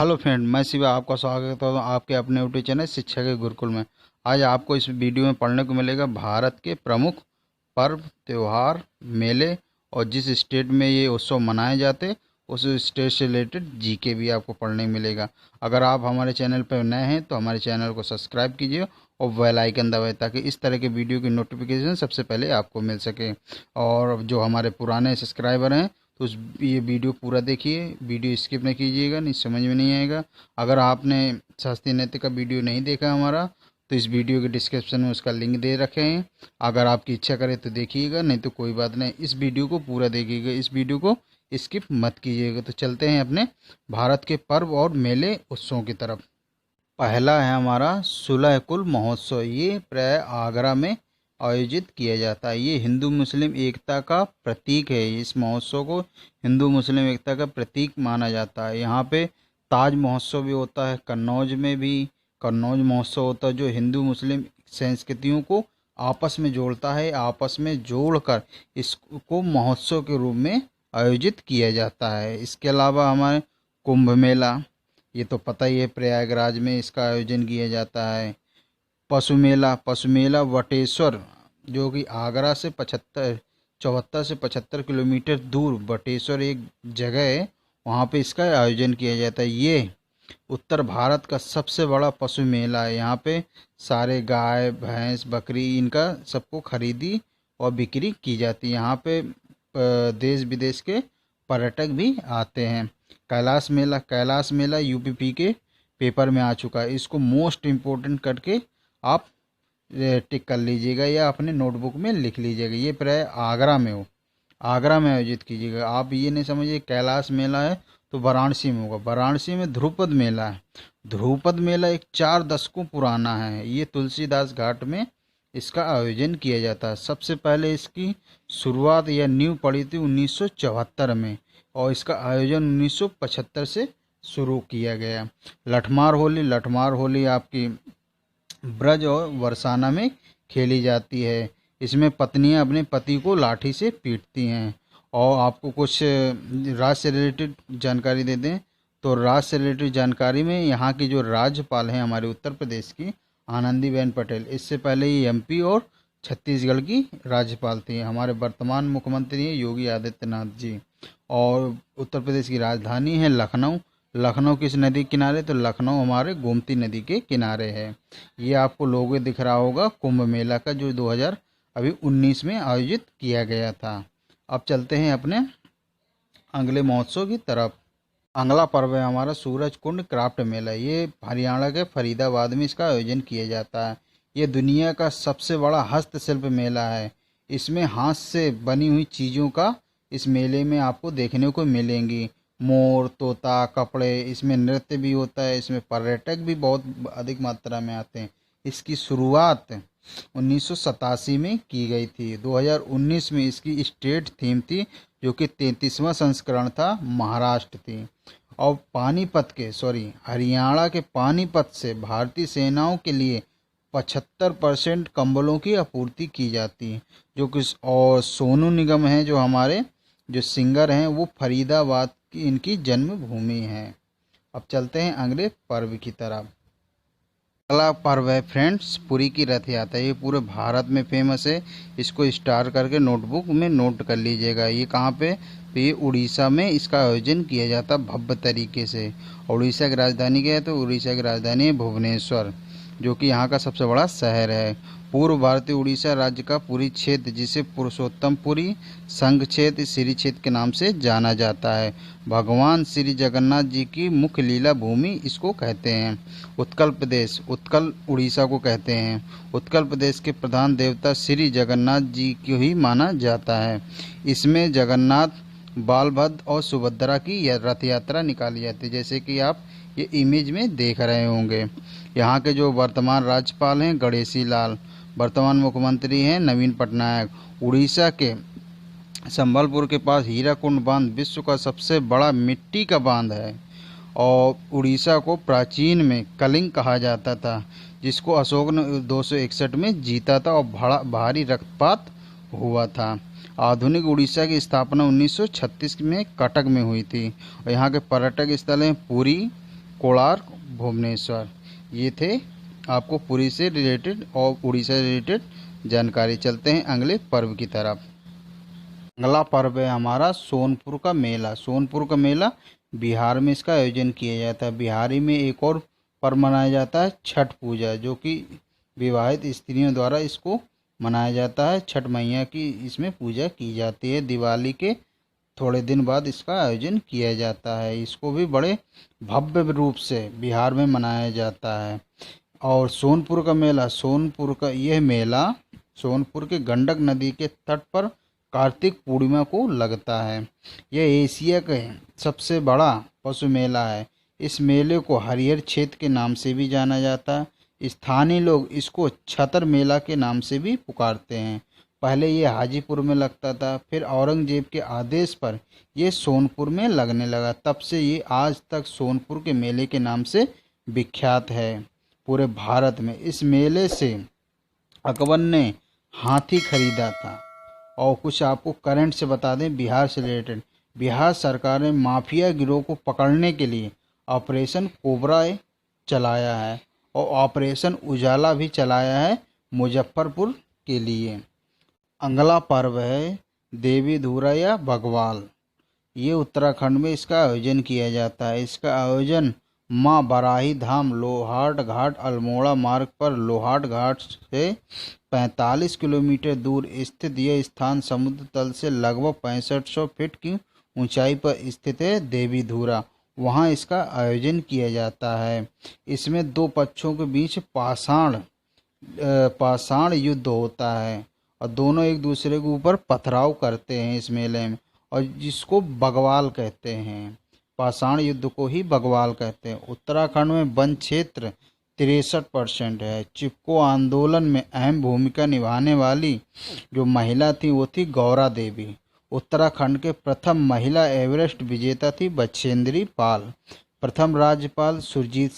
Hello friend, मैं शिवा आपका स्वागत करता हूँ आपके अपने यूट्यूब चैनल शिक्षा के गुरुकुल में। आज आपको इस वीडियो में पढ़ने को मिलेगा भारत के प्रमुख पर्व, त्योहार, मेले और जिस स्टेट में ये उत्सव मनाए जाते उस स्टेट से रिलेटेड जीके भी आपको पढ़ने को मिलेगा। अगर आप हमारे चैनल पर नए हैं तो हमारे चैनल को सब्सक्राइब कीजिए और बेल आइकन दबाएं ताकि इस तरह के वीडियो की नोटिफिकेशन सबसे पहले आपको मिल सके। और जो हमारे पुराने सब्सक्राइबर हैं तो ये वीडियो पूरा देखिए, वीडियो स्किप नहीं कीजिएगा, नहीं समझ में नहीं आएगा। अगर आपने शास्त्रीय नृत्य का वीडियो नहीं देखा हमारा तो इस वीडियो के डिस्क्रिप्शन में उसका लिंक दे रखे हैं। अगर आपकी इच्छा करे तो देखिएगा, नहीं तो कोई बात नहीं, इस वीडियो को पूरा देखिएगा, इस वीडियो को स्किप मत कीजिएगा। तो चलते हैं अपने भारत के पर्व और मेले उत्सवों की तरफ। पहला है हमारा सुलह कुल महोत्सव। ये प्राय आगरा में आयोजित किया जाता है। ये हिंदू मुस्लिम एकता का प्रतीक है। इस महोत्सव को हिंदू मुस्लिम एकता का प्रतीक माना जाता है। यहाँ पे ताज महोत्सव भी होता है, कन्नौज में भी कन्नौज महोत्सव होता है जो हिंदू मुस्लिम संस्कृतियों को आपस में जोड़ता है। आपस में जोड़कर इसको महोत्सव के रूप में आयोजित किया जाता है। इसके अलावा हमारे कुंभ मेला, ये तो पता ही है, प्रयागराज में इसका आयोजन किया जाता है। पशु मेला वटेश्वर, जो कि आगरा से 74 से 75 किलोमीटर दूर वटेश्वर एक जगह है, वहाँ पे इसका आयोजन किया जाता है। ये उत्तर भारत का सबसे बड़ा पशु मेला है। यहाँ पे सारे गाय भैंस बकरी इनका सबको खरीदी और बिक्री की जाती है। यहाँ पे देश विदेश के पर्यटक भी आते हैं। कैलाश मेला यूपी के पेपर में आ चुका है। इसको मोस्ट इम्पोर्टेंट करके आप टिक कर लीजिएगा या अपने नोटबुक में लिख लीजिएगा। ये प्राय आगरा में आयोजित कीजिएगा। आप ये नहीं समझिए कैलाश मेला है तो वाराणसी में होगा। वाराणसी में ध्रुपद मेला है। ध्रुपद मेला एक 4 दशकों पुराना है। ये तुलसीदास घाट में इसका आयोजन किया जाता है। सबसे पहले इसकी शुरुआत या नींव पड़ी थी 1974 में और इसका आयोजन 1975 से शुरू किया गया। लठमार होली आपकी ब्रज और बरसाना में खेली जाती है। इसमें पत्नियां अपने पति को लाठी से पीटती हैं। और आपको कुछ राज्य से रिलेटेड जानकारी दे दें तो राज्य से रिलेटेड जानकारी में यहाँ की जो राज्यपाल हैं हमारे उत्तर प्रदेश की, आनंदीबेन पटेल, इससे पहले ये एमपी और छत्तीसगढ़ की राज्यपाल थी। हमारे वर्तमान मुख्यमंत्री हैं योगी आदित्यनाथ जी। और उत्तर प्रदेश की राजधानी है लखनऊ। लखनऊ किस नदी के किनारे? तो लखनऊ हमारे गोमती नदी के किनारे है। ये आपको लोगो दिख रहा होगा कुंभ मेला का, जो 2019 में आयोजित किया गया था। अब चलते हैं अपने अगले महोत्सव की तरफ। अगला पर्व है हमारा सूरज कुंड क्राफ्ट मेला। ये हरियाणा के फरीदाबाद में इसका आयोजन किया जाता है। ये दुनिया का सबसे बड़ा हस्तशिल्प मेला है। इसमें हाथ से बनी हुई चीज़ों का इस मेले में आपको देखने को मिलेंगी। मोर, तोता, कपड़े, इसमें नृत्य भी होता है। इसमें पर्यटक भी बहुत अधिक मात्रा में आते हैं। इसकी शुरुआत 1987 में की गई थी। 2019 में इसकी स्टेट थीम थी जो कि 33वां संस्करण था, महाराष्ट्र थी। और हरियाणा के पानीपत से भारतीय सेनाओं के लिए 75% कंबलों की आपूर्ति की जाती है। जो कि और सोनू निगम है जो हमारे जो सिंगर हैं वो फरीदाबाद की इनकी जन्मभूमि है। अब चलते हैं अगले पर्व की तरफ। अगला पर्व है फ्रेंड्स पुरी की रथ यात्रा। ये पूरे भारत में फेमस है। इसको स्टार करके नोटबुक में नोट कर लीजिएगा। ये कहाँ पे? तो ये उड़ीसा में इसका आयोजन किया जाता है भव्य तरीके से। उड़ीसा की राजधानी क्या है? तो उड़ीसा की राजधानी है भुवनेश्वर, जो कि यहाँ का सबसे बड़ा शहर है। पूर्व भारतीय उड़ीसा राज्य का पुरी क्षेत्र, जिसे पुरुषोत्तमपुरी संघ क्षेत्र, श्री क्षेत्र के नाम से जाना जाता है। भगवान श्री जगन्नाथ जी की मुख्य लीला भूमि इसको कहते हैं। उत्कल उड़ीसा को कहते हैं। उत्कल प्रदेश के प्रधान देवता श्री जगन्नाथ जी को ही माना जाता है। इसमें जगन्नाथ, बालभद्र और सुभद्रा की रथ यात्रा निकाली जाती है, जैसे कि आप ये इमेज में देख रहे होंगे। यहाँ के जो वर्तमान राज्यपाल हैं गणेशी लाल, वर्तमान मुख्यमंत्री हैं नवीन पटनायक। उड़ीसा के संबलपुर के पास हीराकुंड बांध विश्व का सबसे बड़ा मिट्टी का बांध है। और उड़ीसा को प्राचीन में कलिंग कहा जाता था, जिसको अशोक ने 261 में जीता था और भारी रक्तपात हुआ था। आधुनिक उड़ीसा की स्थापना 1936 में कटक में हुई थी। और यहाँ के पर्यटक स्थल हैं पुरी, कोणार्क, भुवनेश्वर। ये थे आपको पुरी से रिलेटेड और उड़ीसा से रिलेटेड जानकारी। चलते हैं अगले पर्व की तरफ। अगला पर्व है हमारा सोनपुर का मेला। सोनपुर का मेला बिहार में इसका आयोजन किया जाता है। बिहारी में एक और पर्व मनाया जाता है छठ पूजा, जो कि विवाहित स्त्रियों द्वारा इसको मनाया जाता है। छठ मैया की इसमें पूजा की जाती है। दिवाली के थोड़े दिन बाद इसका आयोजन किया जाता है। इसको भी बड़े भव्य रूप से बिहार में मनाया जाता है। और सोनपुर का मेला, सोनपुर का यह मेला सोनपुर के गंडक नदी के तट पर कार्तिक पूर्णिमा को लगता है। यह एशिया का सबसे बड़ा पशु मेला है। इस मेले को हरिहर क्षेत्र के नाम से भी जाना जाता है। स्थानीय लोग इसको छतर मेला के नाम से भी पुकारते हैं। पहले ये हाजीपुर में लगता था, फिर औरंगजेब के आदेश पर ये सोनपुर में लगने लगा। तब से ये आज तक सोनपुर के मेले के नाम से विख्यात है पूरे भारत में। इस मेले से अकबर ने हाथी खरीदा था। और कुछ आपको करंट से बता दें बिहार से रिलेटेड, बिहार सरकार ने माफिया गिरोह को पकड़ने के लिए ऑपरेशन कोबरा चलाया है और ऑपरेशन उजाला भी चलाया है मुजफ्फरपुर के लिए। अगला पर्व है देवी धुरा या बग्वाल। ये उत्तराखंड में इसका आयोजन किया जाता है। इसका आयोजन माँ बराही धाम लोहाट घाट अल्मोड़ा मार्ग पर लोहाट घाट से 45 किलोमीटर दूर स्थित यह स्थान समुद्र तल से लगभग 6500 फीट की ऊंचाई पर स्थित है। देवी धुरा, वहाँ इसका आयोजन किया जाता है। इसमें दो पक्षों के बीच पाषाण युद्ध होता है और दोनों एक दूसरे के ऊपर पथराव करते हैं इस मेले में, और जिसको बग्वाल कहते हैं। पाषाण युद्ध को ही बग्वाल कहते हैं। उत्तराखंड में वन क्षेत्र 63% है। चिपको आंदोलन में अहम भूमिका निभाने वाली जो महिला थी वो थी गौरा देवी। उत्तराखंड के प्रथम महिला एवरेस्ट विजेता थी बछेंद्री पाल। प्रथम राज्यपाल सुरजीत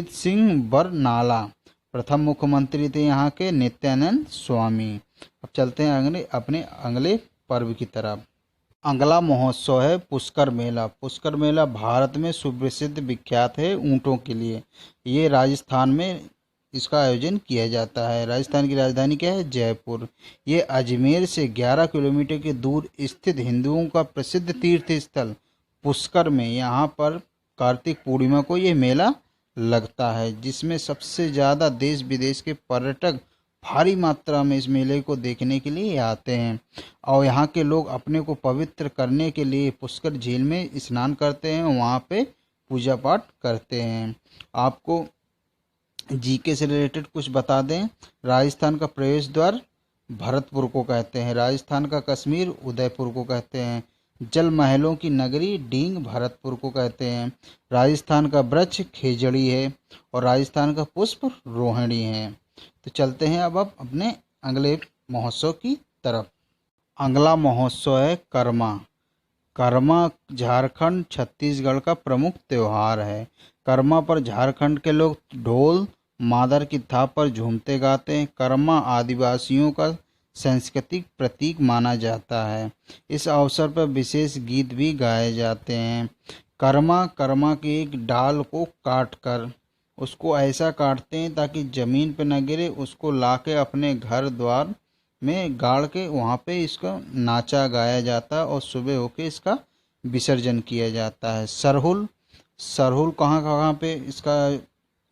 सिंह बरनाला। प्रथम मुख्यमंत्री थे यहाँ के नित्यानंद स्वामी। अब चलते हैं अपने अगले पर्व की तरफ। अगला महोत्सव है पुष्कर मेला। पुष्कर मेला भारत में सुप्रसिद्ध विख्यात है ऊँटों के लिए। ये राजस्थान में इसका आयोजन किया जाता है। राजस्थान की राजधानी क्या है? जयपुर। ये अजमेर से 11 किलोमीटर के दूर स्थित हिंदुओं का प्रसिद्ध तीर्थ स्थल पुष्कर में यहाँ पर कार्तिक पूर्णिमा को ये मेला लगता है, जिसमें सबसे ज़्यादा देश विदेश के पर्यटक भारी मात्रा में इस मेले को देखने के लिए आते हैं। और यहाँ के लोग अपने को पवित्र करने के लिए पुष्कर झील में स्नान करते हैं, वहाँ पे पूजा पाठ करते हैं। आपको जीके से रिलेटेड कुछ बता दें। राजस्थान का प्रवेश द्वार भरतपुर को कहते हैं। राजस्थान का कश्मीर उदयपुर को कहते हैं। जल महलों की नगरी डींग भरतपुर को कहते हैं। राजस्थान का वृक्ष खेजड़ी है और राजस्थान का पुष्प रोहिणी है। तो चलते हैं अब अपने अगले महोत्सव की तरफ। अगला महोत्सव है कर्मा। कर्मा झारखंड छत्तीसगढ़ का प्रमुख त्यौहार है। कर्मा पर झारखंड के लोग ढोल मादर की थाप पर झूमते गाते हैं। कर्मा आदिवासियों का सांस्कृतिक प्रतीक माना जाता है। इस अवसर पर विशेष गीत भी गाए जाते हैं। कर्मा के एक डाल को काटकर उसको ऐसा काटते हैं ताकि ज़मीन पर न गिरे, उसको लाके अपने घर द्वार में गाड़ के वहाँ पे इसका नाचा गाया जाता है और सुबह होके इसका विसर्जन किया जाता है। सरहुल कहाँ कहाँ पे इसका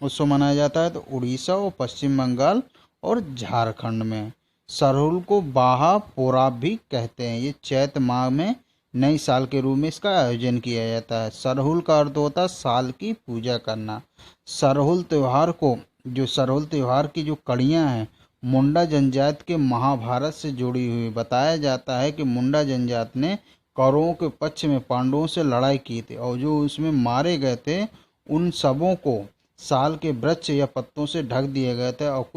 उत्सव मनाया जाता है? तो उड़ीसा और पश्चिम बंगाल और झारखंड में। सरहुल को बाहा पोराब भी कहते हैं। ये चैत माह में नई साल के रूप में इसका आयोजन किया जाता है। सरहुल का अर्थ होता है साल की पूजा करना। सरहुल त्यौहार की जो कड़ियाँ हैं मुंडा जनजाति के महाभारत से जुड़ी हुई। बताया जाता है कि मुंडा जनजाति ने कौरवों के पक्ष में पांडवों से लड़ाई की थी और जो उसमें मारे गए थे उन सबों को साल के वृक्ष या पत्तों से ढक दिए गए थे और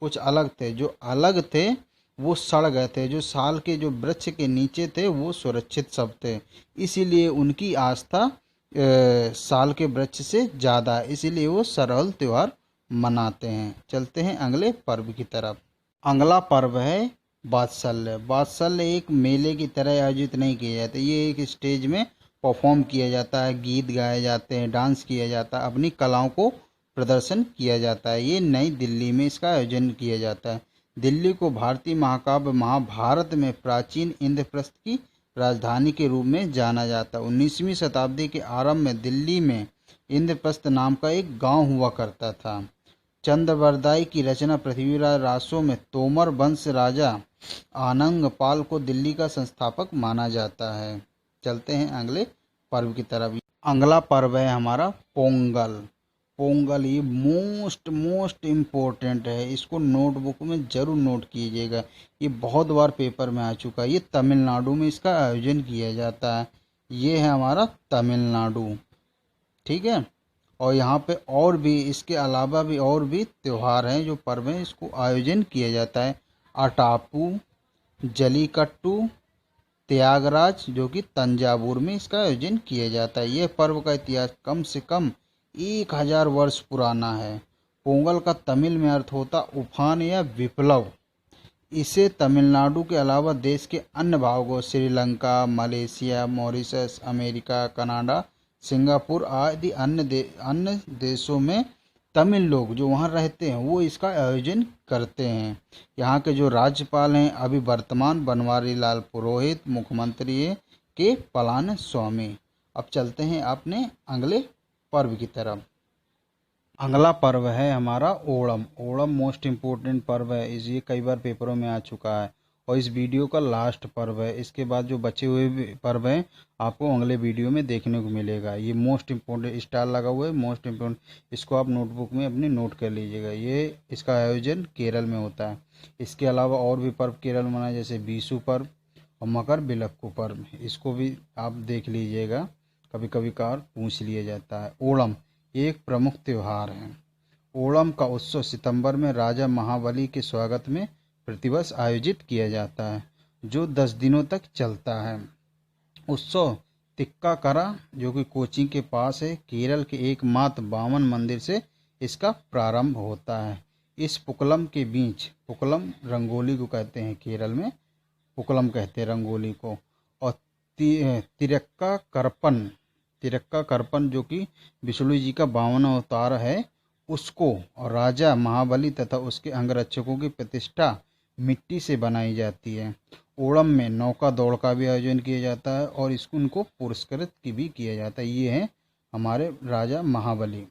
कुछ अलग थे। जो अलग थे वो सड़ गए थे। जो साल के जो वृक्ष के नीचे थे वो सुरक्षित सब थे। इसीलिए उनकी आस्था साल के वृक्ष से ज़्यादा है, इसीलिए वो सरहुल त्यौहार मनाते हैं। चलते हैं अगले पर्व की तरफ। अगला पर्व है वात्सल्य। वात्सल्य एक मेले की तरह आयोजित नहीं किया जाता। ये एक स्टेज में परफॉर्म किया जाता है, गीत गाए जाते हैं, डांस किया जाता है, अपनी कलाओं को प्रदर्शन किया जाता है। ये नई दिल्ली में इसका आयोजन किया जाता है। दिल्ली को भारतीय महाकाव्य महाभारत में प्राचीन इंद्रप्रस्थ की राजधानी के रूप में जाना जाता है। 19वीं शताब्दी के आरंभ में दिल्ली में इंद्रप्रस्थ नाम का एक गांव हुआ करता था। चंद्रवरदाई की रचना पृथ्वीराज रासो में तोमर वंश राजा आनंग पाल को दिल्ली का संस्थापक माना जाता है। चलते हैं अगले पर्व की तरफ। अगला पर्व है हमारा पोंगल। पोंगल ये मोस्ट इम्पोर्टेंट है, इसको नोटबुक में जरूर नोट कीजिएगा। ये बहुत बार पेपर में आ चुका है। ये तमिलनाडु में इसका आयोजन किया जाता है। ये है हमारा तमिलनाडु, ठीक है। और यहाँ पे और भी इसके अलावा भी और भी त्यौहार हैं, जो पर्व हैं, इसको आयोजन किया जाता है। अटापू, जलीकट्टू, त्यागराज, जो कि तंजावुर में इसका आयोजन किया जाता है। यह पर्व का इतिहास कम से कम 1000 वर्ष पुराना है। पोंगल का तमिल में अर्थ होता उफान या विप्लव। इसे तमिलनाडु के अलावा देश के अन्य भागों Sri Lanka, Malaysia, Mauritius, America, Canada, Singapore आदि अन्य देशों में तमिल लोग जो वहाँ रहते हैं वो इसका आयोजन करते हैं। यहाँ के जो राज्यपाल हैं अभी वर्तमान बनवारी लाल पुरोहित, मुख्यमंत्री है के पलानी स्वामी। अब चलते हैं अपने अगले पर्व की तरफ। अगला पर्व है हमारा ओणम। ओणम मोस्ट इम्पोर्टेंट पर्व है, ये कई बार पेपरों में आ चुका है और इस वीडियो का लास्ट पर्व है। इसके बाद जो बचे हुए पर्व हैं आपको अगले वीडियो में देखने को मिलेगा। ये मोस्ट इम्पोर्टेंट स्टार लगा हुआ है, मोस्ट इम्पोर्टेंट, इसको आप नोटबुक में अपनी नोट कर लीजिएगा। ये इसका आयोजन केरल में होता है। इसके अलावा और भी पर्व केरल में मनाए, जैसे बीसू पर्व और मकर बिलक्कू पर्व, इसको भी आप देख लीजिएगा, कभी कभी कार पूछ लिया जाता है। ओणम एक प्रमुख त्यौहार है। ओणम का उत्सव सितंबर में राजा महाबली के स्वागत में प्रतिवर्ष आयोजित किया जाता है, जो 10 दिनों तक चलता है। उत्सव तिक्काकरा, जो कि कोचीन के पास है, केरल के एकमात्र बावन मंदिर से इसका प्रारंभ होता है। इस पुक्कलम के बीच, पुक्कलम रंगोली को कहते हैं, केरल में पुक्कलम कहते हैं रंगोली को, और तिरक्का करपन जो कि विष्णु जी का 52वां अवतार है, उसको, और राजा महाबली तथा उसके अंगरक्षकों की प्रतिष्ठा मिट्टी से बनाई जाती है। ओणम में नौका दौड़ का भी आयोजन किया जाता है और इसको उनको पुरस्कृत भी किया जाता है। ये हैं हमारे राजा महाबली।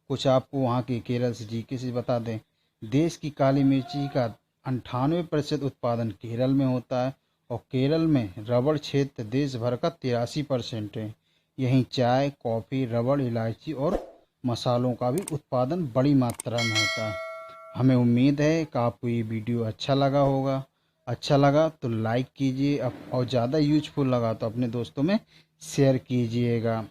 कुछ आपको वहाँ के केरल से जीके से बता दें। देश की काली मिर्ची का 98% उत्पादन केरल में होता है और केरल में रबड़ क्षेत्र देश भर का 83% है। यहीं चाय, कॉफ़ी, रबड़, इलायची और मसालों का भी उत्पादन बड़ी मात्रा में होता है। हमें उम्मीद है कि आपको ये वीडियो अच्छा लगा होगा। अच्छा लगा तो लाइक कीजिए और ज़्यादा यूजफुल लगा तो अपने दोस्तों में शेयर कीजिएगा।